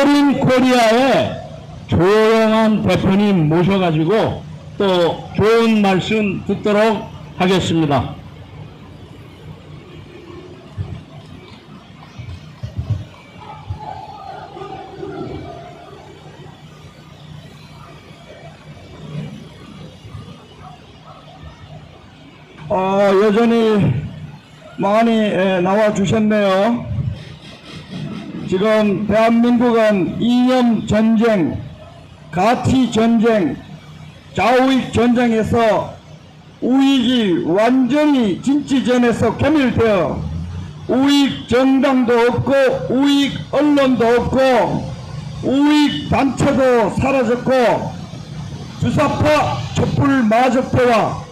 메이드 인 코리아에 조용한 대표님 모셔가지고 또 좋은 말씀 듣도록 하겠습니다. 여전히 많이 나와 주셨네요. 지금 대한민국은 이념 전쟁, 가치 전쟁, 좌우익 전쟁에서 우익이 완전히 진치전에서 괴멸되어 우익 정당도 없고 우익 언론도 없고 우익 단체도 사라졌고 주사파 촛불 마적대와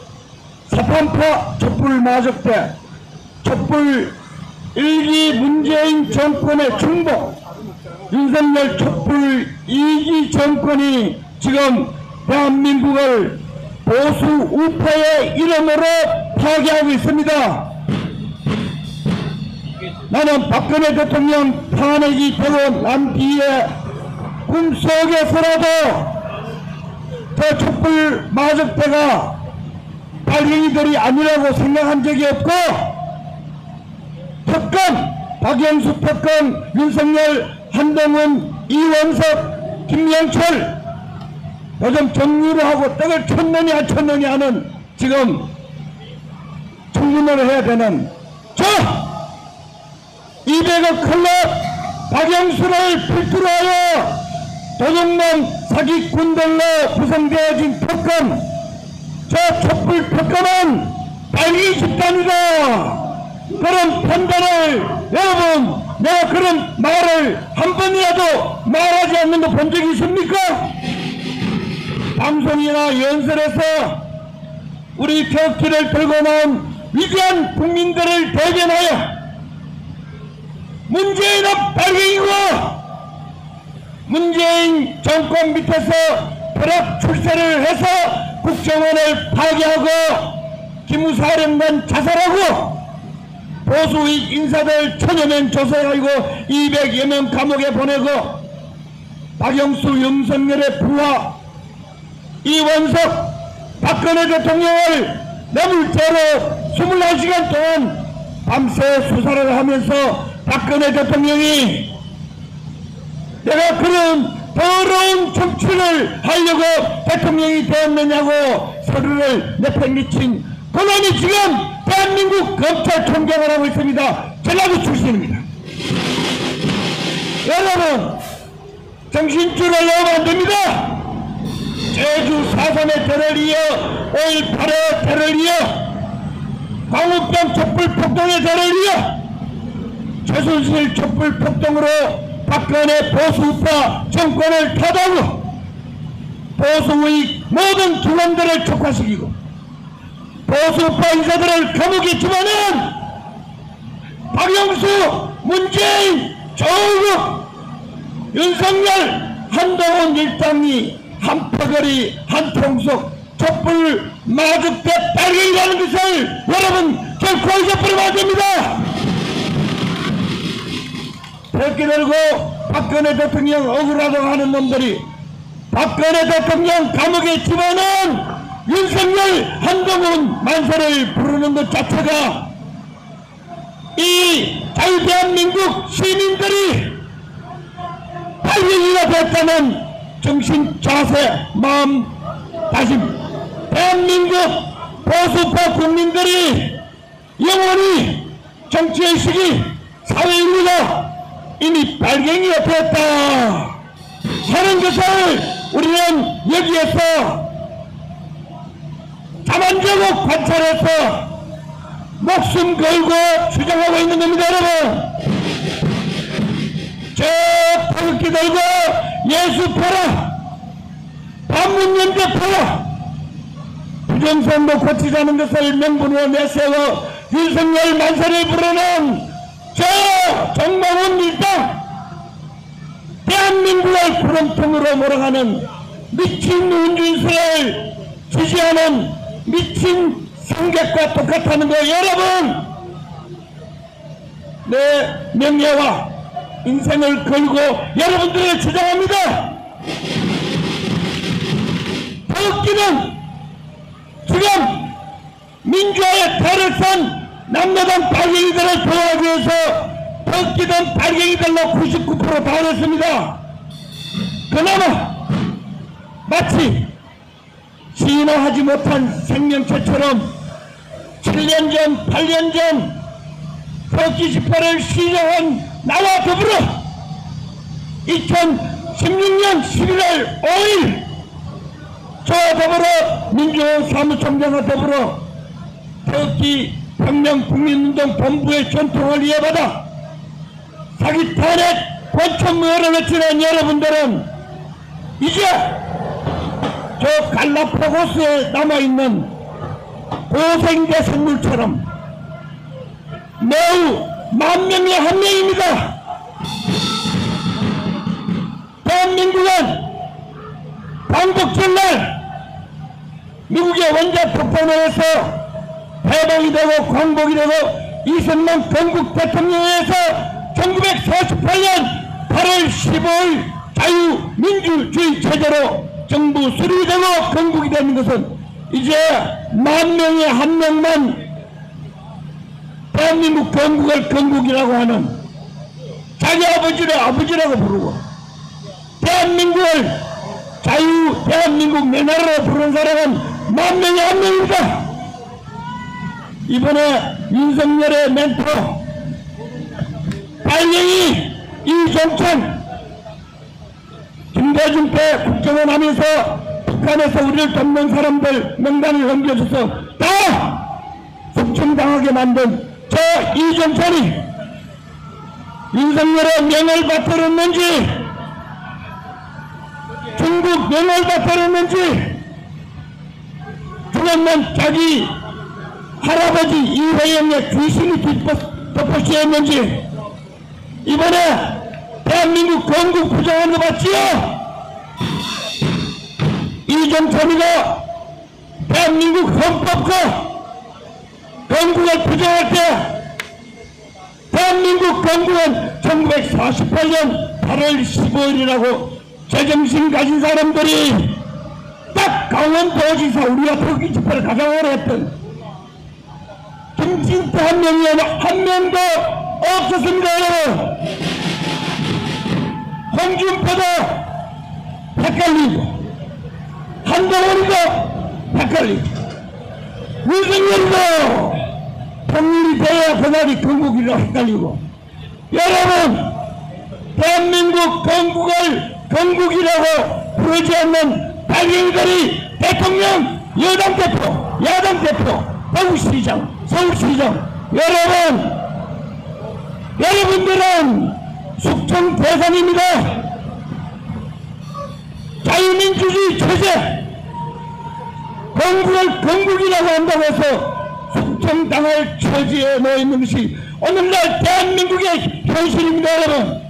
사판파 촛불 마적대, 촛불 일기 문재인 정권의 중복, 윤석열 촛불 2기 정권이 지금 대한민국을 보수 우파의 이름으로 파괴하고 있습니다. 나는 박근혜 대통령 탄핵이 되고 난 뒤에 꿈속에서라도 저 촛불 마적대가 빨갱이들이 아니라고 생각한 적이 없고, 특검, 박영수 특검, 윤석열, 한동훈, 이원석, 김영철 요즘 정리를 하고 떡을 쳤느니 안 쳤느니 하는 지금 청문회를 해야 되는 저 200억 클럽 박영수를 필두로 하여 도둑놈 사기꾼들로 구성되어진 특검, 저 촛불 특검은 빨갱이 집단이다. 그런 판단을 여러분, 내가 그런 말을 한 번이라도 말하지 않는 거 본 적이 있습니까? 방송이나 연설에서 우리 태극기를 들고 나온 위대한 국민들을 대변하여 문재인은 빨갱이고 문재인 정권 밑에서 벼락 출세를 해서 국정원을 파괴하고 기무사령관 자살하고 보수익 인사들 1000여 명 조사하고 200여 명 감옥에 보내고 박영수, 윤석열의 부하 이원석, 박근혜 대통령을 뇌물죄로 21시간 동안 밤새 수사를 하면서 박근혜 대통령이 내가 그런 더러운 정치를 하려고 대통령이 되었느냐고 서류를 내팽개친 그놈이 지금 대한민국 검찰총장을 하고 있습니다. 전라도 출신입니다. 여러분, 정신줄을 놓으면 안 됩니다. 제주 4.3의 대를 이어 5.18의 대를 이어 광우병 촛불폭동의 대를 이어 최순실 촛불폭동으로 박근혜 보수우파 정권을 타도하고 보수의 모든 기관들을 촉발시키고 보수우파 인사들을 감옥에 집어넣은 박영수, 문재인, 조국, 윤석열, 한동훈 일당이 한파거리, 한통속, 촛불 마죽대 빨갱이라는 것을 여러분 결코 잊어버리면 안 됩니다. 백기 들고 박근혜 대통령 억울하다고 하는 놈들이 박근혜 대통령 감옥에 집어넣은 윤석열, 한동훈 만세를 부르는 것 자체가 이 자유대한민국 시민들이 빨갱이가 됐다는 정신, 자세, 마음, 다짐, 대한민국 보수파 국민들이 영원히 정치의식이 사회인류가 이미 빨갱이가 되었다 하는 것을 우리는 여기에서 자만적으로 관찰해서 목숨 걸고 주장하고 있는 겁니다. 여러분, 저 태극기 들고 예수 펴라, 반문연대 펴라, 부정선거 고치자는 것을 명분으로 내세워 윤석열 만세를 부르는 저 정몽훈 일당, 대한민국을 구름통으로 몰아가는 미친 운준세를 지지하는 미친 성격과 똑같다는 거 여러분, 내 명예와 인생을 걸고 여러분들에게 주장합니다. 태극기는 지금 민주화의 탈을 선 남로당 발갱이들을 보호하기 위해서 태극기든 발갱이들로 99% 다녔습니다. 그나마 마치 진화하지 못한 생명체처럼 7년 전, 8년 전 태극기 집회를 시작한 나와 더불어 2016년 11월 5일 저와 더불어 민주화 사무총장과 더불어 태극기 혁명 국민운동 본부의 전통을 이어받아 사기 탄핵 권천무효를 외치는 여러분들은 이제 저 갈라파고스에 남아있는 고생대 생물처럼 매우 만명의 한 명입니다. 대한민국은 광복절날 미국의 원자 폭탄을 해서 해방이 되고 광복이 되고 이승만 건국 대통령에서 1948년 8월 15일 자유민주주의 체제로 정부 수립이 되고 건국이 되는 것은 이제 만명의 한 명만 대한민국 건국을 건국이라고 하는 자기 아버지를 아버지라고 부르고 대한민국을 대한민국 내 나라로 부르는 사람은 만명의 한 명입니다. 이번에 윤석열의 멘토 발령이 이종찬 김대중 때 국정원 하면서 북한에서 우리를 돕는 사람들 명단을 넘겨줘서 다 숙청당하게 만든 저 이종찬이 윤석열의 명을 받들었는지 중국 명을 받들었는지 죽었는 자기 할아버지 이회영의 귀신이 덮어씌웠는지 이번에 대한민국 건국 부정한 거 맞지요? 이종찬이가 대한민국 헌법과 건국을 부정할 때 대한민국 건국은 1948년 8월 15일이라고 제정신 가진 사람들이 딱 강원도지사 우리가 태극기 집회를 가져가려 했던 김진태 한 명도 없었습니다. 여러분 홍준표도 헷갈리고 한동훈이도 헷갈리고 윤석열도 통일이 돼야 그날이 건국이라고 헷갈리고 여러분 대한민국 건국을 건국이라고 부르지 않는 발갱이들이 대통령, 여당 대표, 야당 대표, 대구시장, 서울시장 여러분들은 숙청 대상입니다. 자유민주주의 체제 건국을 건국이라고 한다고 해서 숙청당할 처지에 놓여있는 것이 오늘날 대한민국의 현실입니다. 여러분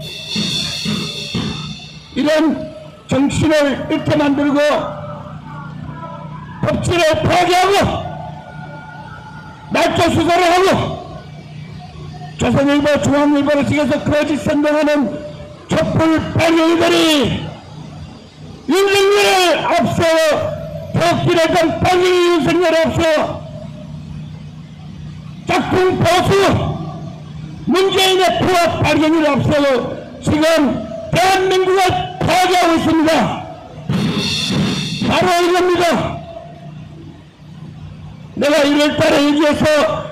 이런 정신을 잃게 만들고 법치를 파괴하고 날조 수사를 하고 조선일보 중앙일보를 찍어서 거짓 선동하는 촛불 발갱이들이 윤석열을 앞세워 태극기를 든 발갱이 윤석열을 앞세워 짝퉁 보수 문재인의 부합 발갱이를 앞세워 지금 대한민국을 파괴하고 있습니다. 바로 이겁니다. 내가 1월달에 여기에서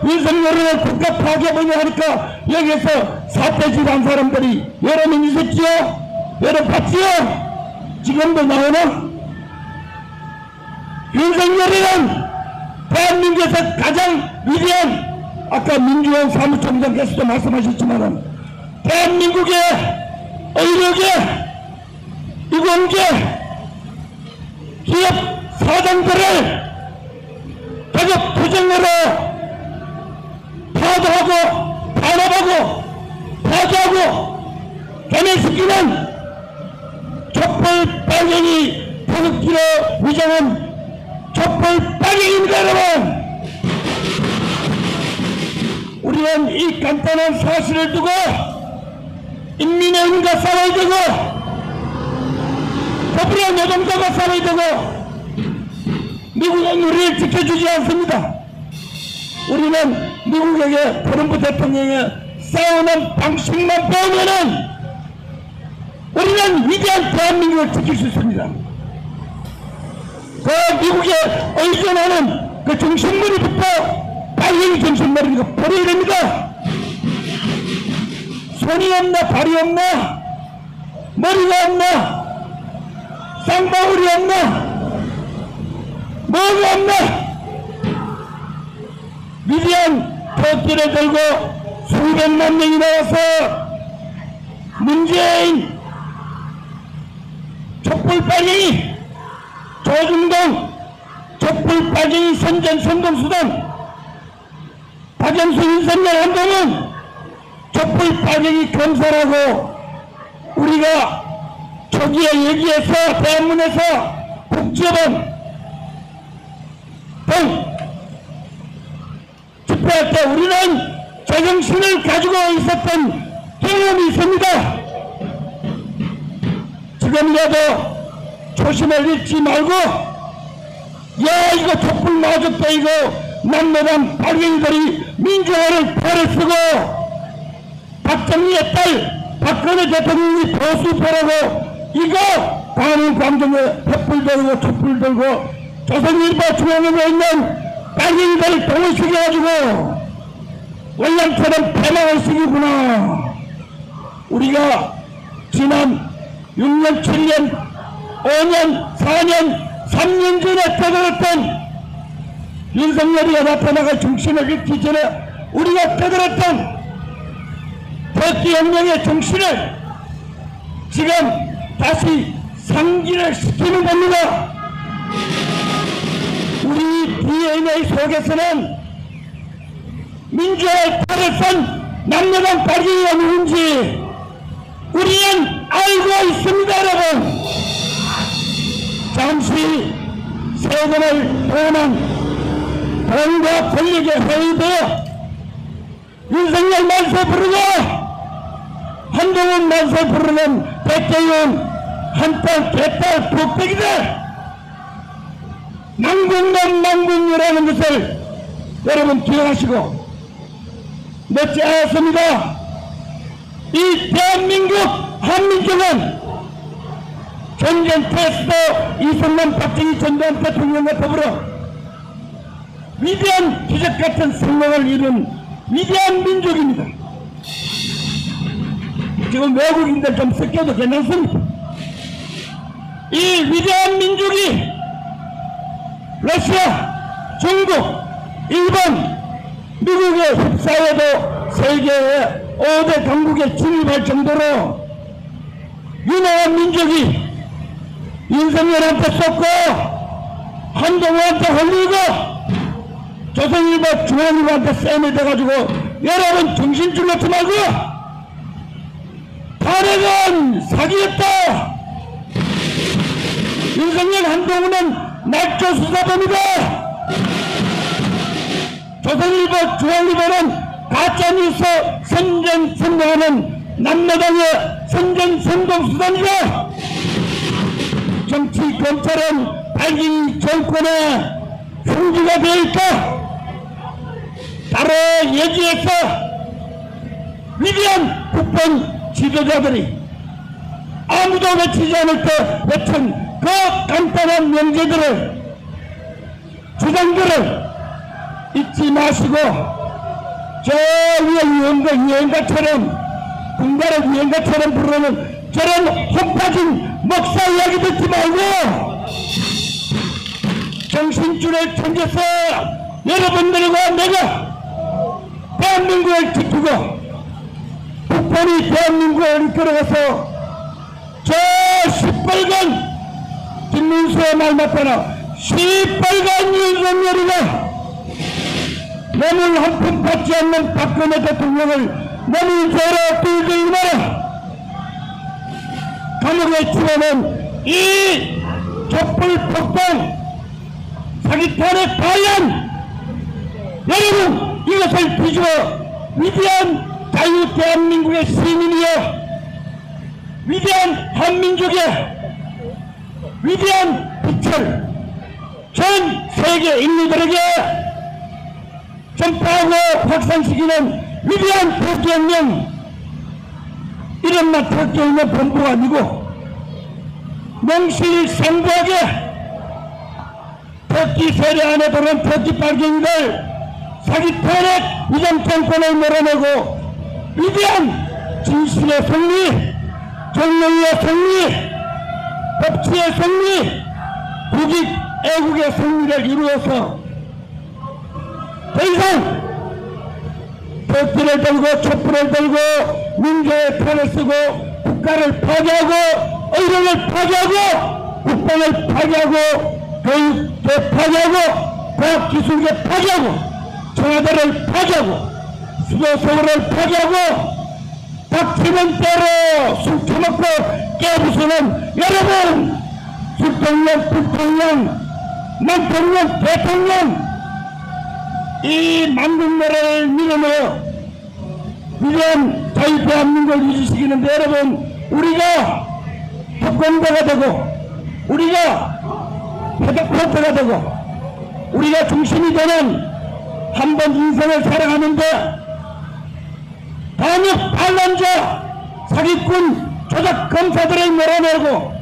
윤석열을 국가 파괴범이 하니까 여기에서 사태질 한 사람들이 여러 명 있었지요? 여러 봤지요? 지금도 나오나? 윤석열이는 대한민국에서 가장 위대한 아까 민주원 사무총장께서도 말씀하셨지만 대한민국의 의료계, 유공계, 기업 사장들을 가격 부정으로 파도하고 탄압하고 파괴하고 개멸시키는 촛불 빨갱이 태극기로 위장한 촛불 빨갱이입니다. 여러분 우리는 이 간단한 사실을 두고 인민의 은과 싸워야 되고 더불어 노동자가 싸워야 되고 미국은 우리를 지켜주지 않습니다. 우리는 미국에게 트럼프 대통령의 싸우는 방식만 배우면은 우리는 위대한 대한민국을 지킬 수 있습니다. 그 미국에 의존하는 그 정신머리부터 발령이 정신머리니까 버려야 됩니다. 손이 없나 발이 없나 머리가 없나 쌍방울이 없나 뭐가 없나 위대한 토끼를 들고 수백만 명이 나와서 문재인 촛불빨갱이 조중동 촛불빨갱이 선전선동수단 박영수 윤석열 한동훈 촛불빨갱이 검사라고 우리가 초기에 얘기해서 대한문에서 국제법 등 집회할 때 우리는 제정신을 가지고 있었던 경험이 있습니다. 지금이라도 초심을 잃지 말고 야 이거 촛불 맞았다 이거 남매당 발갱이들이 민주화를 버려쓰고 박정희의 딸 박근혜 대통령이 보수표라고 이거 광화문 광장에 촛불 들고 촛불 들고 조선일보 중앙에 있는 빨갱이들을 동원시켜가지고 월남처럼 패망을 시키구나. 우리가 지난 6년, 7년, 5년, 4년, 3년 전에 떠들었던 윤석열이가 나타나가 정신을 잃기 전에 우리가 떠들었던 터키혁명의 정신을 지금 다시 상기를 시키는 겁니다. 우리 DNA 속에서는 민주화의 탈을 쏜 남녀당 빨갱이가 누군지 우리는 알고 있습니다. 여러분 잠시 세금을 도난 돈과 권력에 회의되어 윤석열 만세 부르고 한동훈 만세 부르는 백대윤 한땅 개딸 북대기들 망국남망국녀라는 것을 여러분 기억하시고 늦지 않았습니다. 이 대한민국 한민족은 전쟁 테스트 이승만 박정희 전두환 대통령과 더불어 위대한 기적같은 성공을 이룬 위대한 민족입니다. 지금 외국인들 좀 섞여도 괜찮습니다. 이 위대한 민족이 러시아, 중국, 일본, 미국의 흡사에도 세계의 5대 강국에 진입할 정도로 유능한 민족이 윤석열한테 쏟고 한동훈한테 흘리고 조선일보 중앙일보한테 쌤이 돼가지고 여러분 정신 줄놓지 말고 탄핵은 사기였다. 윤석열 한동훈은 날조 수사범이다. 조선일보 중앙일보는 가짜뉴스 선전선동하는 남매당의 선전선동수단이다. 정치 검찰은 발기 정권의 흉기가 되어있다. 따로 얘기해서 위대한 국방 지도자들이 아무도 외치지 않을 때 외친 그 간단한 명제들을 주장들을 잊지 마시고 저 위에 유행가처럼 군가를 유행가처럼 부르는 저런 헛빠진 목사 이야기 듣지 말고 정신줄을 챙겨서 여러분들과 내가 대한민국을 지키고 북한이 대한민국을 이끌어가서 저 시뻘건 김문수의 말 맞다나 시뻘건 윤석열이가 뇌물 한 푼 받지 않는 박근혜 대통령을 뇌물죄로 뚫들이 마라. 감옥에 치러는 이 촛불 폭동 사기탄의 과연 여러분 이것을 뒤집어 위대한 자유 대한민국의 시민이여 위대한 한민족의 위대한 빛을 전 세계 인류들에게 전파하고 확산시키는 위대한 터키혁명, 이름만 터키혁명 본부가 아니고 명실상부하게 터키 세례 안에 들어온 터키 빨갱이들 사기 탄핵 위장 정권을 몰아내고 위대한 진실의 승리, 정의의 승리, 법치의 승리, 국익 애국의 승리를 이루어서 더 이상 터키를 들고 촛불을 들고 민주의 편을 쓰고 국가를 파괴하고 의령을 파괴하고 국방을 파괴하고 교육계 파괴하고 과학기술계 파괴하고 청와대를 파괴하고 수도서울을 파괴하고 닥치는 대로 술 처먹고 깨부수는 여러분, 술통령, 불통령, 남통령, 대통령, 이 만국나라를 밀어내어 위대한 저희 대한민국을 유지시키는데 여러분, 우리가 특공대가 되고 우리가 해독포트가 되고 우리가 중심이 되는 한 번 인생을 살아가는데 반역 반란자 사기꾼 조작 검사들을 몰아내고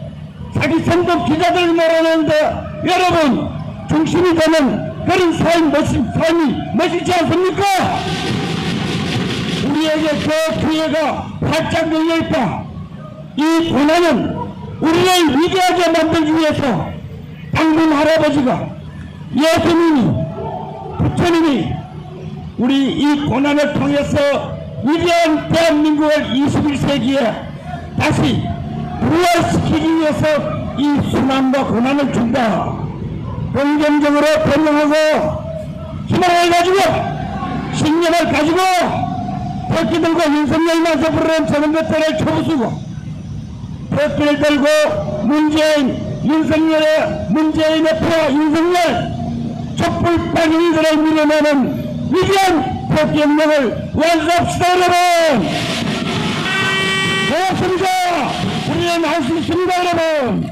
사기 선동 기자들을 몰아내는데 여러분, 중심이 되는 그런 삶이 멋있지 않습니까? 우리에게 그 기회가 활짝 열려있다. 이 고난은 우리를 위대하게 만들기 위해서 당군 할아버지가, 예수님이, 부처님이 우리 이 고난을 통해서 위대한 대한민국을 21세기에 다시 부활시키기 위해서 이 순환과 고난을 준다. 긍정적으로 변명하고 희망을 가지고 신념을 가지고 터키들과 윤석열만서 부르는 저놈들을 쳐부수고 터키를 들고 문재인의 표 윤석열 촛불 빨갱이들을 밀어내는 위대한 터키혁명을 완수합시다. 여러분, 고맙습니다. 우리는 할 수 있습니다. 여러분.